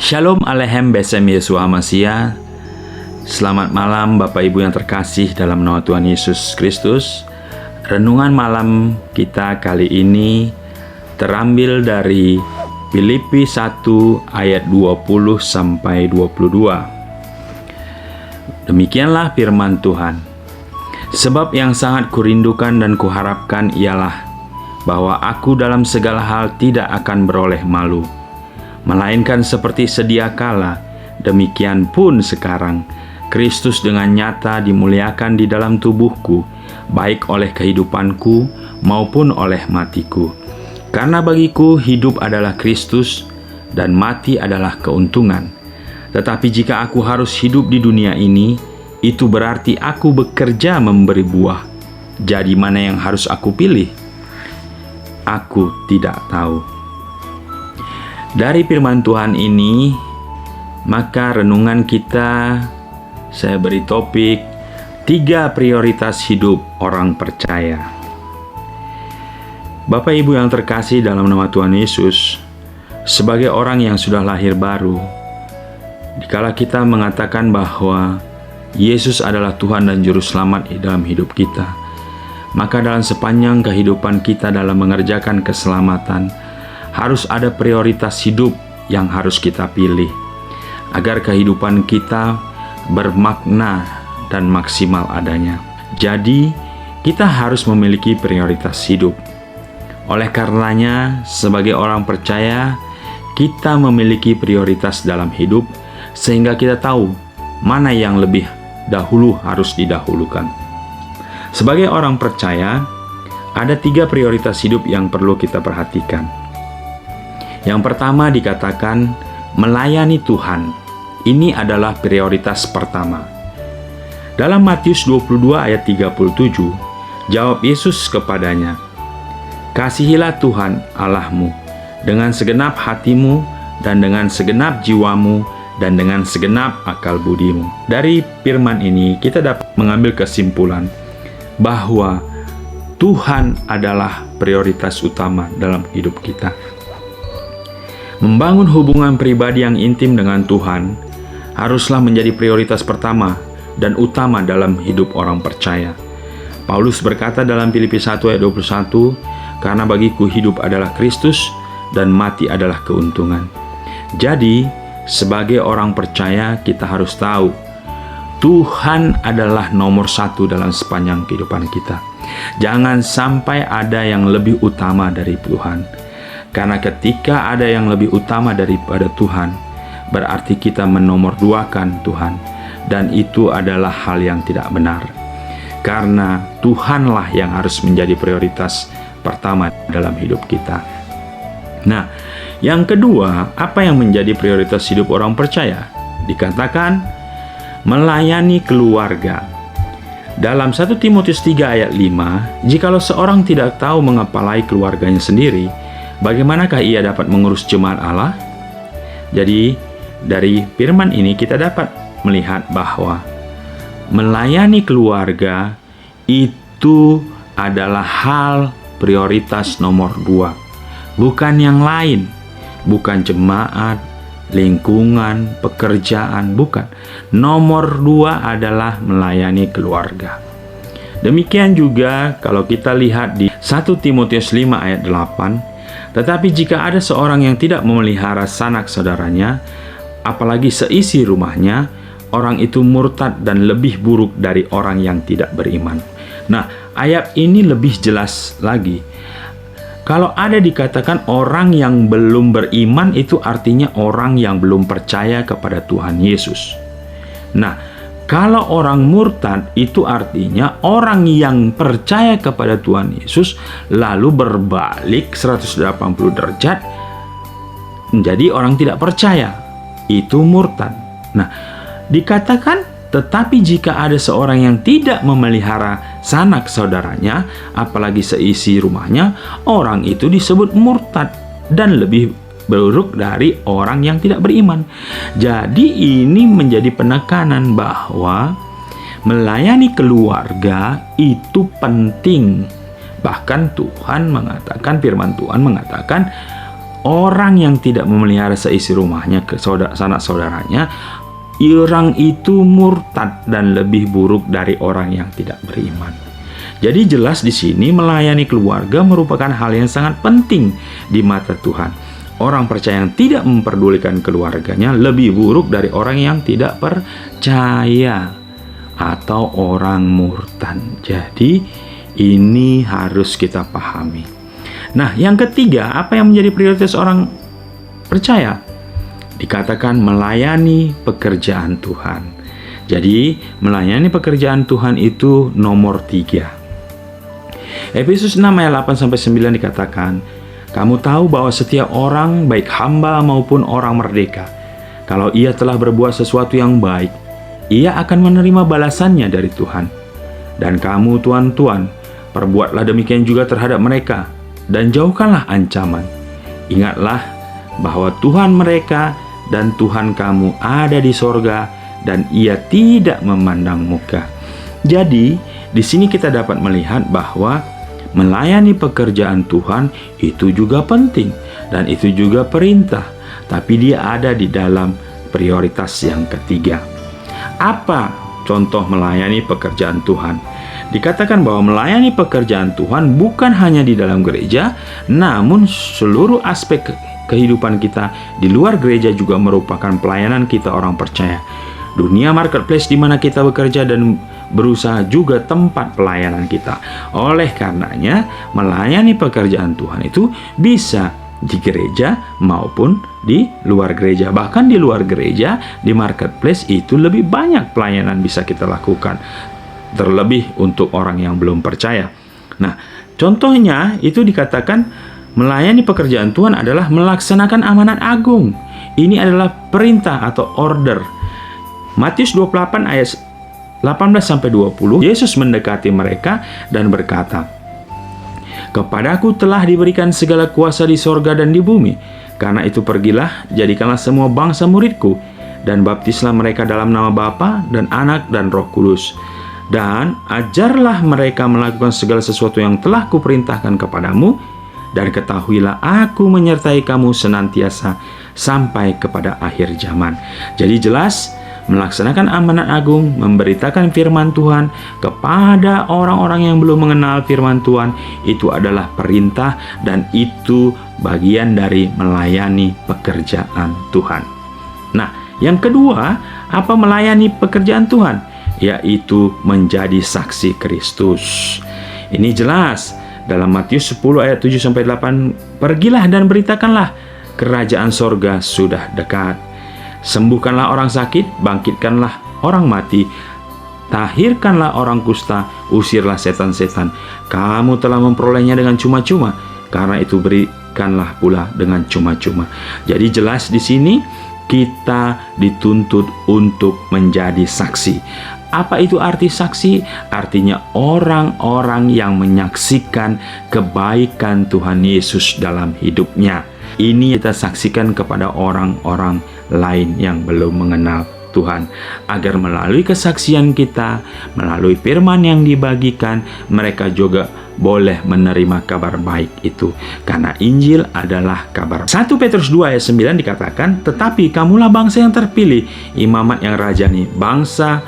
Shalom Aleichem Besem Yeshua Hamashiach. Selamat malam Bapak Ibu yang terkasih dalam nama Tuhan Yesus Kristus. Renungan malam kita kali ini terambil dari Filipi 1 ayat 20 sampai 22. Demikianlah firman Tuhan. Sebab yang sangat kurindukan dan kuharapkan ialah bahwa aku dalam segala hal tidak akan beroleh malu, melainkan seperti sedia kala, demikian pun sekarang, Kristus dengan nyata dimuliakan di dalam tubuhku, baik oleh kehidupanku maupun oleh matiku. Karena bagiku hidup adalah Kristus dan mati adalah keuntungan. Tetapi jika aku harus hidup di dunia ini, itu berarti aku bekerja memberi buah. Jadi mana yang harus aku pilih? Aku tidak tahu. Dari firman Tuhan ini, maka renungan kita, saya beri topik 3 prioritas hidup orang percaya. Bapak Ibu yang terkasih dalam nama Tuhan Yesus, sebagai orang yang sudah lahir baru, dikala kita mengatakan bahwa Yesus adalah Tuhan dan Juru Selamat di dalam hidup kita, maka dalam sepanjang kehidupan kita dalam mengerjakan keselamatan, harus ada prioritas hidup yang harus kita pilih agar kehidupan kita bermakna dan maksimal adanya. Jadi, kita harus memiliki prioritas hidup. Oleh karenanya, sebagai orang percaya, kita memiliki prioritas dalam hidup sehingga kita tahu mana yang lebih dahulu harus didahulukan. Sebagai orang percaya, ada 3 prioritas hidup yang perlu kita perhatikan. Yang pertama dikatakan melayani Tuhan. Ini adalah prioritas pertama. Dalam Matius 22 ayat 37, jawab Yesus kepadanya, "Kasihilah Tuhan Allahmu dengan segenap hatimu dan dengan segenap jiwamu dan dengan segenap akal budimu." Dari firman ini kita dapat mengambil kesimpulan bahwa Tuhan adalah prioritas utama dalam hidup kita. Membangun hubungan pribadi yang intim dengan Tuhan haruslah menjadi prioritas pertama dan utama dalam hidup orang percaya. Paulus berkata dalam Filipi 1 ayat 21, "Karena bagiku hidup adalah Kristus dan mati adalah keuntungan." Jadi, sebagai orang percaya kita harus tahu Tuhan adalah nomor 1 dalam sepanjang kehidupan kita. Jangan sampai ada yang lebih utama dari Tuhan. Karena ketika ada yang lebih utama daripada Tuhan, berarti kita menomorduakan Tuhan, dan itu adalah hal yang tidak benar. Karena Tuhanlah yang harus menjadi prioritas pertama dalam hidup kita. Nah, yang kedua, apa yang menjadi prioritas hidup orang percaya? Dikatakan melayani keluarga. Dalam 1 Timotius 3 ayat 5, "Jikalau seorang tidak tahu mengepalai keluarganya sendiri, bagaimanakah ia dapat mengurus jemaat Allah?" Jadi, dari firman ini kita dapat melihat bahwa melayani keluarga itu adalah hal prioritas nomor 2. Bukan yang lain. Bukan jemaat, lingkungan, pekerjaan, bukan. Nomor 2 adalah melayani keluarga. Demikian juga kalau kita lihat di 1 Timotius 5 ayat 8, "Tetapi jika ada seorang yang tidak memelihara sanak saudaranya, apalagi seisi rumahnya, orang itu murtad dan lebih buruk dari orang yang tidak beriman." Nah, ayat ini lebih jelas lagi. Kalau ada dikatakan orang yang belum beriman, itu artinya orang yang belum percaya kepada Tuhan Yesus. Nah, kalau orang murtad itu artinya orang yang percaya kepada Tuhan Yesus lalu berbalik 180 derajat menjadi orang tidak percaya. Itu murtad. Nah, dikatakan tetapi jika ada seorang yang tidak memelihara sanak saudaranya, apalagi seisi rumahnya, orang itu disebut murtad dan lebih buruk dari orang yang tidak beriman. Jadi ini menjadi penekanan bahwa melayani keluarga itu penting. Bahkan Tuhan mengatakan, firman Tuhan mengatakan, orang yang tidak memelihara seisi rumahnya ke sanak saudaranya, orang itu murtad dan lebih buruk dari orang yang tidak beriman. Jadi jelas di sini melayani keluarga merupakan hal yang sangat penting di mata Tuhan. Orang percaya yang tidak memperdulikan keluarganya lebih buruk dari orang yang tidak percaya atau orang murtad. Jadi ini harus kita pahami. Nah, yang ketiga, apa yang menjadi prioritas orang percaya? Dikatakan melayani pekerjaan Tuhan. Jadi melayani pekerjaan Tuhan itu nomor 3. Efesus 6 ayat 8-9 dikatakan, kamu tahu bahwa setiap orang, baik hamba maupun orang merdeka, kalau ia telah berbuat sesuatu yang baik, ia akan menerima balasannya dari Tuhan. Dan kamu tuan-tuan, perbuatlah demikian juga terhadap mereka, dan jauhkanlah ancaman. Ingatlah bahwa Tuhan mereka dan Tuhan kamu ada di sorga, dan ia tidak memandang muka. Jadi, di sini kita dapat melihat bahwa melayani pekerjaan Tuhan itu juga penting dan itu juga perintah, tapi dia ada di dalam prioritas yang ketiga. Apa contoh melayani pekerjaan Tuhan? Dikatakan bahwa melayani pekerjaan Tuhan bukan hanya di dalam gereja, namun seluruh aspek kehidupan kita di luar gereja juga merupakan pelayanan kita orang percaya. Dunia marketplace di mana kita bekerja dan berusaha juga tempat pelayanan kita. Oleh karenanya, melayani pekerjaan Tuhan itu bisa di gereja maupun di luar gereja. Bahkan di luar gereja, di marketplace itu lebih banyak pelayanan bisa kita lakukan. Terlebih untuk orang yang belum percaya. Nah, contohnya itu dikatakan melayani pekerjaan Tuhan adalah melaksanakan amanat agung. Ini adalah perintah atau order. Matius 28 ayat 18-20, Yesus mendekati mereka dan berkata, kepadaku telah diberikan segala kuasa di sorga dan di bumi. Karena itu pergilah, jadikanlah semua bangsa muridku, dan baptislah mereka dalam nama Bapa dan Anak dan Roh Kudus. Dan ajarlah mereka melakukan segala sesuatu yang telah kuperintahkan kepadamu, dan ketahuilah aku menyertai kamu senantiasa sampai kepada akhir zaman. Jadi jelas, melaksanakan amanat agung, memberitakan firman Tuhan kepada orang-orang yang belum mengenal firman Tuhan, itu adalah perintah dan itu bagian dari melayani pekerjaan Tuhan. Nah, yang kedua, apa melayani pekerjaan Tuhan? Yaitu menjadi saksi Kristus. Ini jelas dalam Matius 10 ayat 7-8, pergilah dan beritakanlah kerajaan sorga sudah dekat. Sembuhkanlah orang sakit, bangkitkanlah orang mati, tahirkanlah orang kusta, usirlah setan-setan. Kamu telah memperolehnya dengan cuma-cuma, karena itu berikanlah pula dengan cuma-cuma. Jadi jelas di sini kita dituntut untuk menjadi saksi. Apa itu arti saksi? Artinya orang-orang yang menyaksikan kebaikan Tuhan Yesus dalam hidupnya. Ini kita saksikan kepada orang-orang lain yang belum mengenal Tuhan, agar melalui kesaksian kita, melalui firman yang dibagikan, mereka juga boleh menerima kabar baik itu, karena Injil adalah kabar. 1 Petrus 2 ayat 9 dikatakan, tetapi kamulah bangsa yang terpilih, imamat yang rajani, bangsa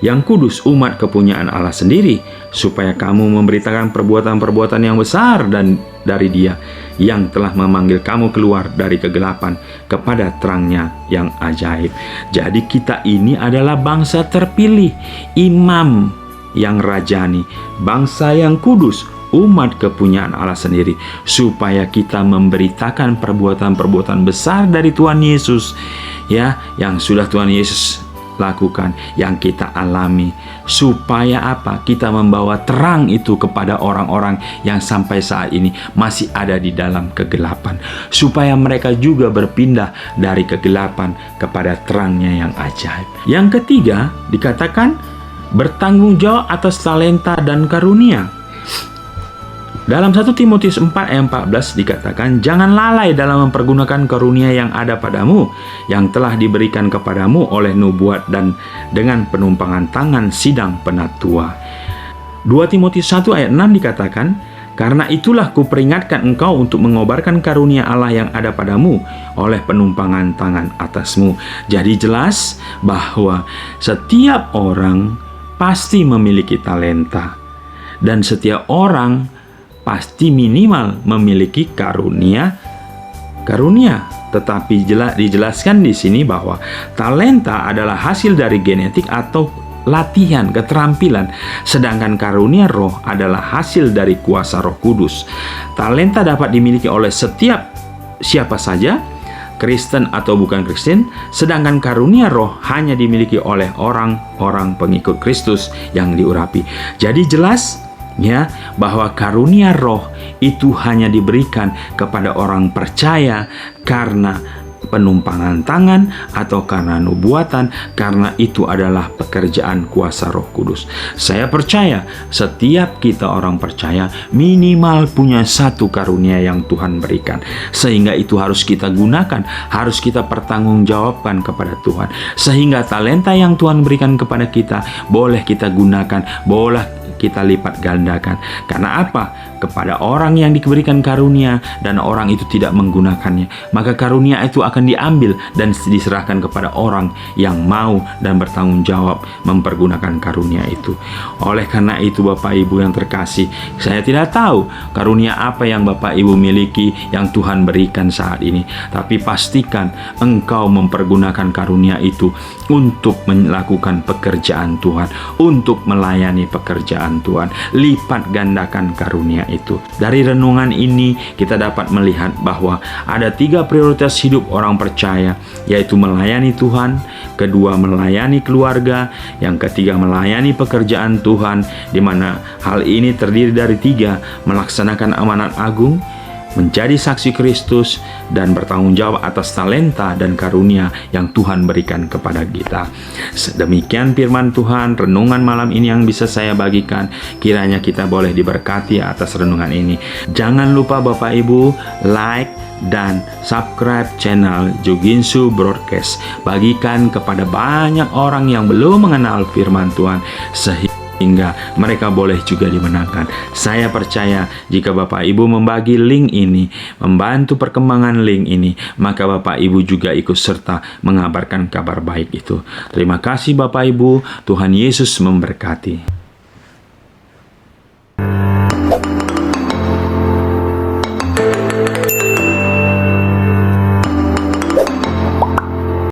yang kudus, umat kepunyaan Allah sendiri, supaya kamu memberitakan perbuatan-perbuatan yang besar dan dari Dia yang telah memanggil kamu keluar dari kegelapan kepada terangnya yang ajaib. Jadi kita ini adalah bangsa terpilih, imam yang rajani, bangsa yang kudus, umat kepunyaan Allah sendiri, supaya kita memberitakan perbuatan-perbuatan besar dari Tuhan Yesus, ya, yang sudah Tuhan Yesus lakukan, yang kita alami, supaya apa? Kita membawa terang itu kepada orang-orang yang sampai saat ini masih ada di dalam kegelapan, supaya mereka juga berpindah dari kegelapan kepada terangnya yang ajaib. Yang ketiga dikatakan bertanggung jawab atas talenta dan karunia. Dalam 1 Timotius 4 ayat 14 dikatakan, jangan lalai dalam mempergunakan karunia yang ada padamu, yang telah diberikan kepadamu oleh nubuat dan dengan penumpangan tangan sidang penatua. 2 Timotius 1 ayat 6 dikatakan, Karena itulah kuperingatkan engkau untuk mengobarkan karunia Allah yang ada padamu oleh penumpangan tangan atasmu. Jadi jelas bahwa setiap orang pasti memiliki talenta, dan setiap orang pasti minimal memiliki karunia. Tetapi dijelaskan di sini bahwa talenta adalah hasil dari genetik atau latihan, keterampilan, sedangkan karunia roh adalah hasil dari kuasa Roh Kudus. Talenta dapat dimiliki oleh siapa saja, Kristen atau bukan Kristen, sedangkan karunia roh hanya dimiliki oleh orang-orang pengikut Kristus yang diurapi. Jadi jelas ya bahwa karunia roh itu hanya diberikan kepada orang percaya karena penumpangan tangan atau karena nubuatan, karena itu adalah pekerjaan kuasa Roh Kudus. Saya percaya setiap kita orang percaya minimal punya satu karunia yang Tuhan berikan, sehingga itu harus kita gunakan, harus kita pertanggungjawabkan kepada Tuhan, sehingga talenta yang Tuhan berikan kepada kita boleh kita gunakan, boleh kita lipat gandakan. Karena apa? Kepada orang yang diberikan karunia dan orang itu tidak menggunakannya, maka karunia itu akan diambil dan diserahkan kepada orang yang mau dan bertanggung jawab mempergunakan karunia itu. Oleh karena itu Bapak Ibu yang terkasih, saya tidak tahu karunia apa yang Bapak Ibu miliki yang Tuhan berikan saat ini, tapi pastikan engkau mempergunakan karunia itu untuk melakukan pekerjaan Tuhan, untuk melayani pekerjaan Tuhan. Lipat gandakan karunia itu. Dari renungan ini kita dapat melihat bahwa ada 3 prioritas hidup orang percaya, yaitu melayani Tuhan, kedua melayani keluarga, yang ketiga melayani pekerjaan Tuhan, di mana hal ini terdiri dari 3: melaksanakan amanat agung, menjadi saksi Kristus, dan bertanggung jawab atas talenta dan karunia yang Tuhan berikan kepada kita. Demikian firman Tuhan, renungan malam ini yang bisa saya bagikan. Kiranya kita boleh diberkati atas renungan ini. Jangan lupa Bapak Ibu like dan subscribe channel Juginsu Broadcast. Bagikan kepada banyak orang yang belum mengenal firman Tuhan, sehingga mereka boleh juga dimenangkan. Saya percaya jika Bapak Ibu membagi link ini, membantu perkembangan link ini, maka Bapak Ibu juga ikut serta mengabarkan kabar baik itu. Terima kasih Bapak Ibu, Tuhan Yesus memberkati.